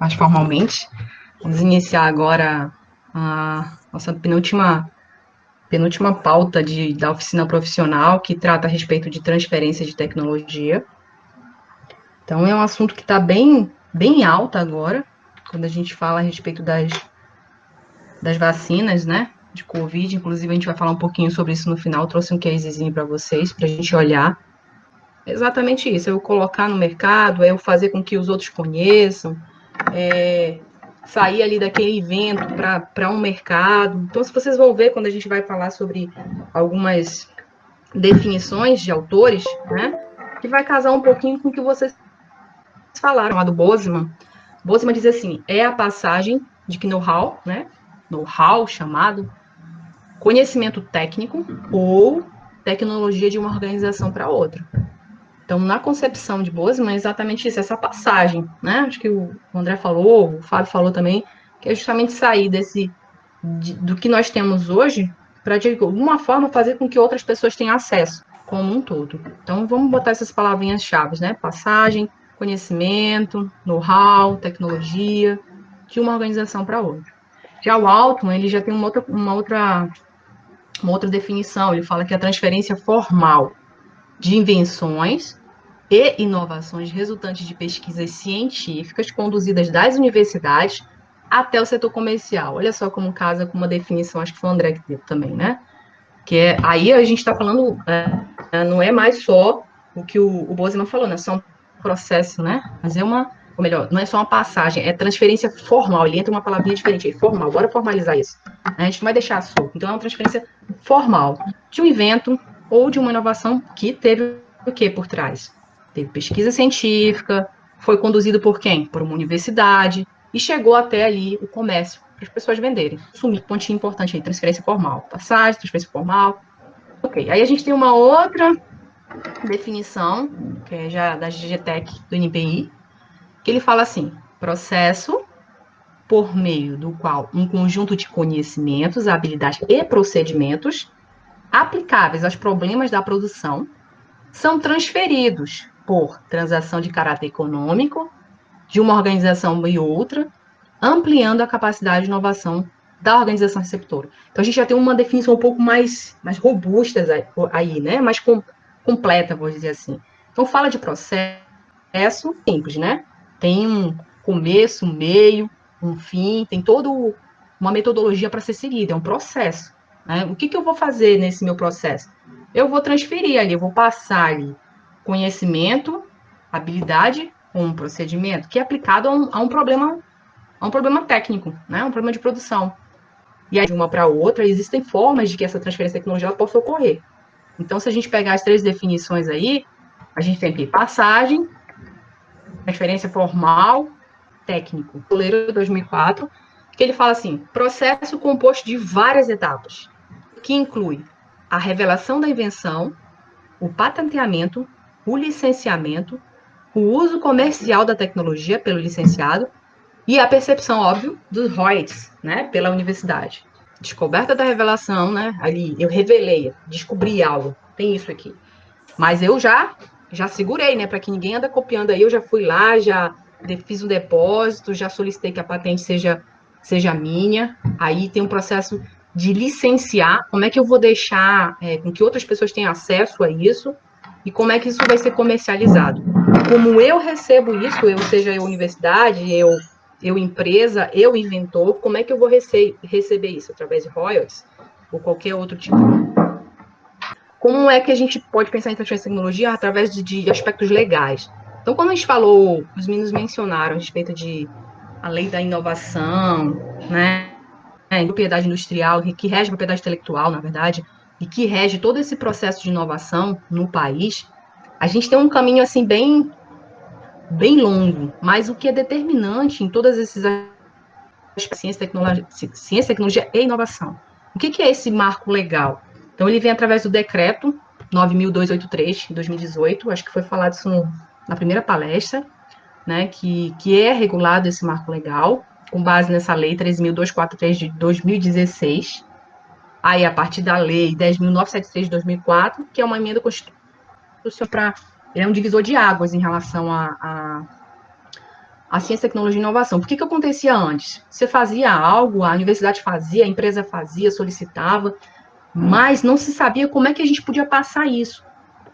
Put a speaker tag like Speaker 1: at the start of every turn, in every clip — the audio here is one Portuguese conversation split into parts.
Speaker 1: mais formalmente. Vamos iniciar agora a nossa penúltima pauta da oficina profissional, que trata a respeito de transferência de tecnologia. Então, é um assunto que está bem alta agora, quando a gente fala a respeito das vacinas, né, de Covid. Inclusive, a gente vai falar um pouquinho sobre isso no final. Eu trouxe um casezinho para vocês, para a gente olhar. É exatamente isso, é eu colocar no mercado, é eu fazer com que os outros conheçam, sair ali daquele evento para um mercado. Então, se vocês vão ver, quando a gente vai falar sobre algumas definições de autores, né, que vai casar um pouquinho com o que vocês falaram, chamado Boseman. Boseman diz assim, é a passagem de que know-how, né, know-how chamado conhecimento técnico ou tecnologia de uma organização para outra. Então, na concepção de Boseman, é exatamente isso, essa passagem, né? Acho que o André falou, o Fábio falou também, que é justamente sair do que nós temos hoje para, de alguma forma, fazer com que outras pessoas tenham acesso, como um todo. Então, vamos botar essas palavrinhas-chave, né? Passagem, conhecimento, know-how, tecnologia, de uma organização para outra. Já o Altman, ele já tem uma outra definição, ele fala que a transferência formal de invenções e inovações resultantes de pesquisas científicas conduzidas das universidades até o setor comercial. Olha só como casa com uma definição, acho que foi o André que deu também, né? Aí a gente está falando, não é mais só o que o Boseman falou, né? Só um processo, né? Mas ou melhor, não é só uma passagem, é transferência formal. Ele entra uma palavrinha diferente aí, formal. Bora formalizar isso. A gente não vai deixar solto. Então é uma transferência formal de um evento ou de uma inovação que teve o que por trás? Teve pesquisa científica, foi conduzido por quem? Por uma universidade, e chegou até ali o comércio, para as pessoas venderem. Sumir, pontinho importante aí, transferência formal. Passagem, transferência formal. Ok, aí a gente tem uma outra definição, que é já da GGTEC, do NPI, que ele fala assim, processo por meio do qual um conjunto de conhecimentos, habilidades e procedimentos aplicáveis aos problemas da produção são transferidos por transação de caráter econômico de uma organização e outra, ampliando a capacidade de inovação da organização receptora. Então, a gente já tem uma definição um pouco mais robusta aí, né? Mais completa, vou dizer assim. Então, fala de processo simples, né? Tem um começo, um meio, um fim, tem toda uma metodologia para ser seguida, é um processo. Né? O que eu vou fazer nesse meu processo? Eu vou transferir ali, eu vou passar ali conhecimento, habilidade com um procedimento que é aplicado a um problema técnico, né? Um problema de produção. E aí, de uma para outra, existem formas de que essa transferência de tecnologia possa ocorrer. Então, se a gente pegar as três definições aí, a gente tem aqui passagem, transferência formal, técnico. Toledo 2004, que ele fala assim, processo composto de várias etapas, que inclui a revelação da invenção, o patenteamento, o licenciamento, o uso comercial da tecnologia pelo licenciado e a percepção, óbvio, dos royalties, né, pela universidade. Descoberta da revelação, né, ali, eu revelei, descobri algo, tem isso aqui. Mas eu já segurei, né, para que ninguém anda copiando aí, eu já fui lá, já fiz um depósito, já solicitei que a patente seja minha, aí tem um processo de licenciar, como é que eu vou deixar com que outras pessoas tenham acesso a isso, e como é que isso vai ser comercializado. Como eu recebo isso, seja eu universidade, eu empresa, eu inventor, como é que eu vou receber isso? Através de royalties ou qualquer outro tipo? Como é que a gente pode pensar em transferência de tecnologia através de aspectos legais? Então, quando a gente falou, os meninos mencionaram a respeito de a lei da inovação, né, propriedade industrial, que rege a propriedade intelectual, na verdade, e que rege todo esse processo de inovação no país, a gente tem um caminho assim bem longo, mas o que é determinante em todas esses ciência, tecnologia e inovação. O que é esse marco legal? Então, ele vem através do decreto 9.283, de 2018, acho que foi falado isso na primeira palestra, né, que é regulado esse marco legal, com base nessa lei 13.243 de 2016, aí a partir da lei 10.973 de 2004, que é uma emenda constitucional para... é um divisor de águas em relação a ciência, tecnologia e inovação. Por que acontecia antes? Você fazia algo, a universidade fazia, a empresa fazia, solicitava, mas não se sabia como é que a gente podia passar isso.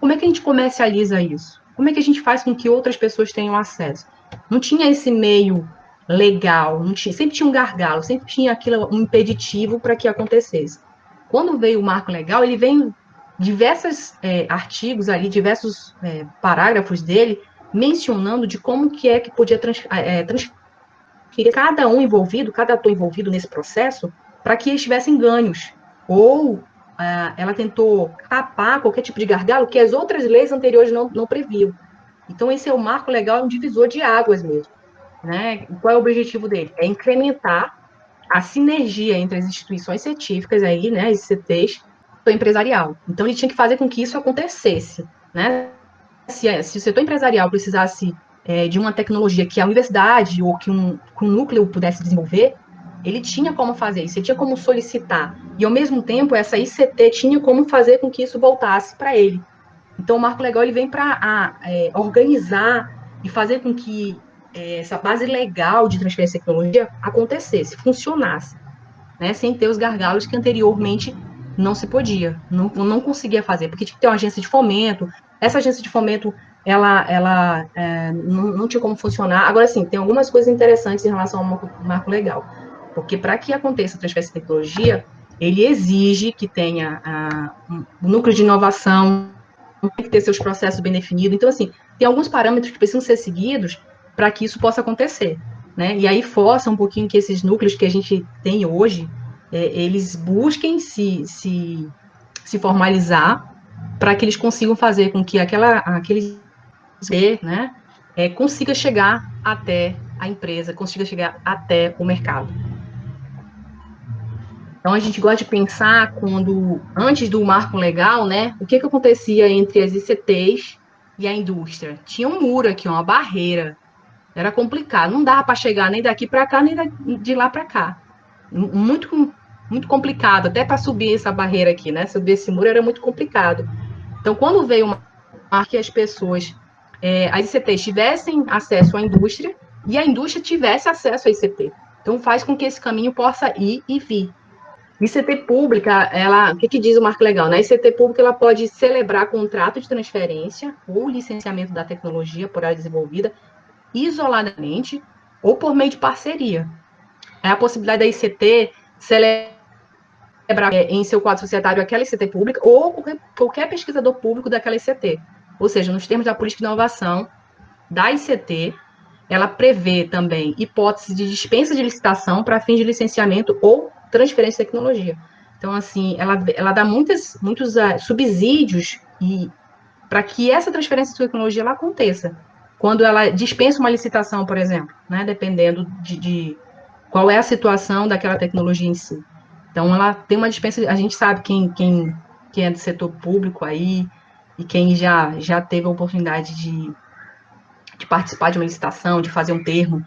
Speaker 1: Como é que a gente comercializa isso? Como é que a gente faz com que outras pessoas tenham acesso? Não tinha esse meio legal, não tinha, sempre tinha um gargalo, sempre tinha aquilo, um impeditivo para que acontecesse. Quando veio o marco legal, ele vem diversos artigos ali, diversos parágrafos dele, mencionando de como que é que podia transferir cada um envolvido, cada ator envolvido nesse processo, para que eles tivessem ganhos. Ou ela tentou tapar qualquer tipo de gargalo que as outras leis anteriores não previam. Então, esse é o marco legal, é um divisor de águas mesmo. Né? Qual é o objetivo dele? É incrementar a sinergia entre as instituições científicas, aí, né, as ICTs, do empresarial. Então, ele tinha que fazer com que isso acontecesse. Né? Se o setor empresarial precisasse de uma tecnologia que a universidade ou que um núcleo pudesse desenvolver, ele tinha como fazer isso, ele tinha como solicitar. E, ao mesmo tempo, essa ICT tinha como fazer com que isso voltasse para ele. Então, o Marco Legal ele vem para organizar e fazer com que essa base legal de transferência de tecnologia acontecesse, funcionasse, né, sem ter os gargalos que anteriormente não se podia, não conseguia fazer, porque tinha que ter uma agência de fomento. Essa agência de fomento, ela não tinha como funcionar. Agora, sim, tem algumas coisas interessantes em relação ao marco legal, porque para que aconteça a transferência de tecnologia, ele exige que tenha um núcleo de inovação, tem que ter seus processos bem definidos. Então, assim, tem alguns parâmetros que precisam ser seguidos para que isso possa acontecer. Né? E aí força um pouquinho que esses núcleos que a gente tem hoje, eles busquem se formalizar para que eles consigam fazer com que aquele né, consiga chegar até a empresa, consiga chegar até o mercado. Então, a gente gosta de pensar antes do marco legal, né, o que acontecia entre as ICTs e a indústria? Tinha um muro aqui, uma barreira. Era complicado, não dava para chegar nem daqui para cá, nem de lá para cá. Muito, muito complicado, até para subir essa barreira aqui, né? Subir esse muro era muito complicado. Então, quando veio uma marca que as pessoas, as ICTs tivessem acesso à indústria e a indústria tivesse acesso à ICT. Então, faz com que esse caminho possa ir e vir. ICT pública, o que diz o marco legal? Na ICT pública, ela pode celebrar contrato de transferência ou licenciamento da tecnologia por ela desenvolvida isoladamente ou por meio de parceria. É a possibilidade da ICT celebrar em seu quadro societário aquela ICT pública ou qualquer pesquisador público daquela ICT. Ou seja, nos termos da política de inovação da ICT, ela prevê também hipóteses de dispensa de licitação para fins de licenciamento ou transferência de tecnologia. Então, assim, ela dá muitos subsídios para que essa transferência de tecnologia ela aconteça. Quando ela dispensa uma licitação, por exemplo, né, dependendo de qual é a situação daquela tecnologia em si. Então, ela tem uma dispensa, a gente sabe quem é do setor público aí, e quem já teve a oportunidade de participar de uma licitação, de fazer um termo,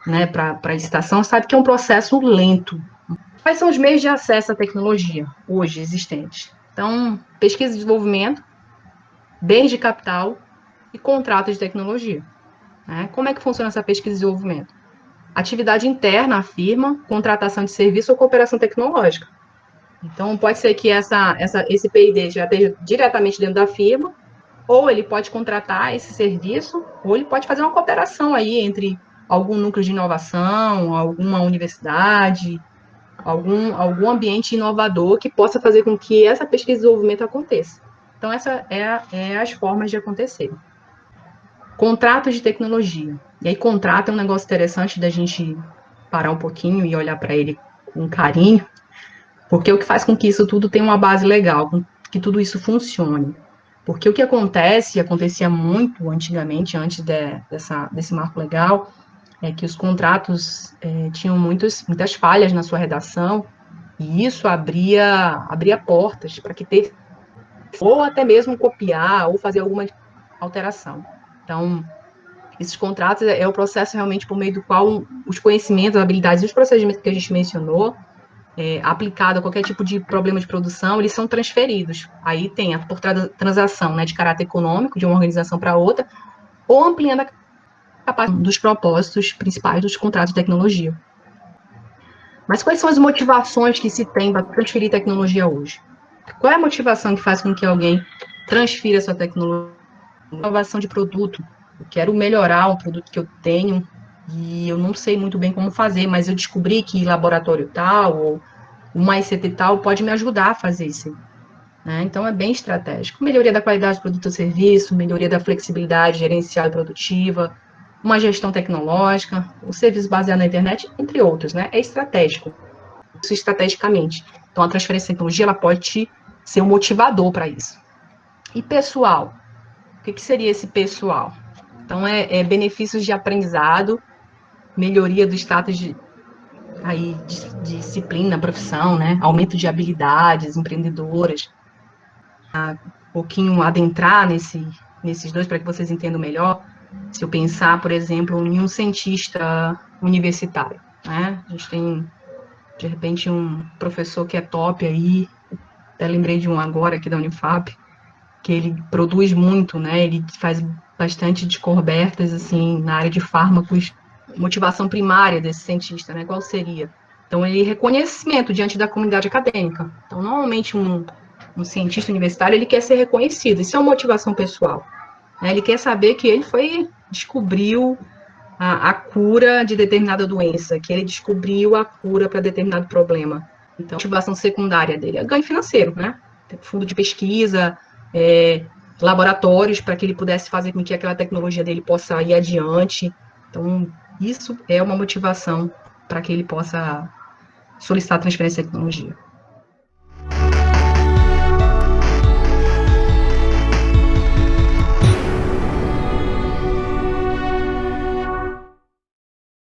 Speaker 1: né, para a licitação, sabe que é um processo lento. Quais são os meios de acesso à tecnologia hoje existentes? Então, pesquisa e desenvolvimento, bens de capital e contratos de tecnologia. Né? Como é que funciona essa pesquisa e desenvolvimento? Atividade interna à firma, contratação de serviço ou cooperação tecnológica. Então, pode ser que esse P&D já esteja diretamente dentro da firma, ou ele pode contratar esse serviço, ou ele pode fazer uma cooperação aí entre algum núcleo de inovação, alguma universidade, algum ambiente inovador que possa fazer com que essa pesquisa e desenvolvimento aconteça. Então, essa é as formas de acontecer. Contratos de tecnologia. E aí, contrato é um negócio interessante da gente parar um pouquinho e olhar para ele com carinho, porque o que faz com que isso tudo tenha uma base legal, que tudo isso funcione. Porque o que acontecia muito antigamente, antes desse marco legal, é que os contratos tinham muitas falhas na sua redação, e isso abria portas para que ter, ou até mesmo copiar, ou fazer alguma alteração. Então, esses contratos é o processo realmente por meio do qual os conhecimentos, as habilidades e os procedimentos que a gente mencionou, aplicado a qualquer tipo de problema de produção, eles são transferidos. Aí tem por transação, né, de caráter econômico, de uma organização para outra, ou ampliando a dos propósitos principais dos contratos de tecnologia. Mas quais são as motivações que se tem para transferir tecnologia hoje? Qual é a motivação que faz com que alguém transfira sua tecnologia? Inovação de produto. Eu quero melhorar um produto que eu tenho e eu não sei muito bem como fazer, mas eu descobri que laboratório tal ou uma ICT tal pode me ajudar a fazer isso. Né? Então, é bem estratégico. Melhoria da qualidade do produto ou serviço, melhoria da flexibilidade gerencial e produtiva, uma gestão tecnológica, o serviço baseado na internet, entre outros. Né? É estratégico, isso estrategicamente. Então, a transferência de tecnologia ela pode ser um motivador para isso. E pessoal? O que seria esse pessoal? Então, é benefícios de aprendizado, melhoria do status de disciplina, profissão, né? Aumento de habilidades empreendedoras, um pouquinho adentrar nesses dois para que vocês entendam melhor. Se eu pensar, por exemplo, em um cientista universitário, né? A gente tem, de repente, um professor que é top aí, até lembrei de um agora aqui da Unifap, que ele produz muito, né? Ele faz bastante descobertas, assim, na área de fármacos. Motivação primária desse cientista, né? Qual seria? Então, ele reconhecimento diante da comunidade acadêmica. Então, normalmente, um cientista universitário, ele quer ser reconhecido. Isso é uma motivação pessoal. Né? Ele quer saber que ele descobriu a cura de determinada doença, que ele descobriu a cura para determinado problema. Então, a motivação secundária dele é ganho financeiro, né? Fundo de pesquisa, laboratórios para que ele pudesse fazer com que aquela tecnologia dele possa ir adiante. Então, isso é uma motivação para que ele possa solicitar transferência de tecnologia.